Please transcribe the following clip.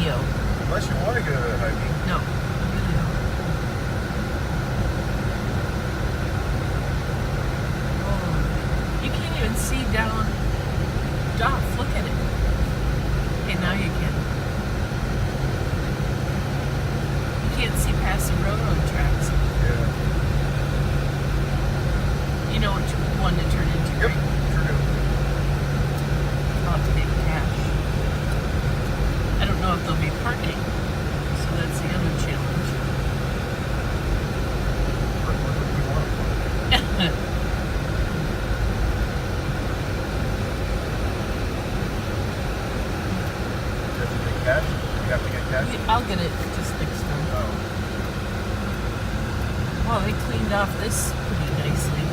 video. Unless you want to go hiking. No, really don't. Oh, you can't even see down. Duff, look at it. Okay, now you can. You can't see past the railroad tracks. Yeah. You know which one to turn into, Yep, right? sure do. I'll have to take cash. I don't know if there'll be parking, so that's the other challenge. What do you want to play? You have to get cash? You have to get cash? I'll get it just next time. Oh. Well, they cleaned off this pretty nicely.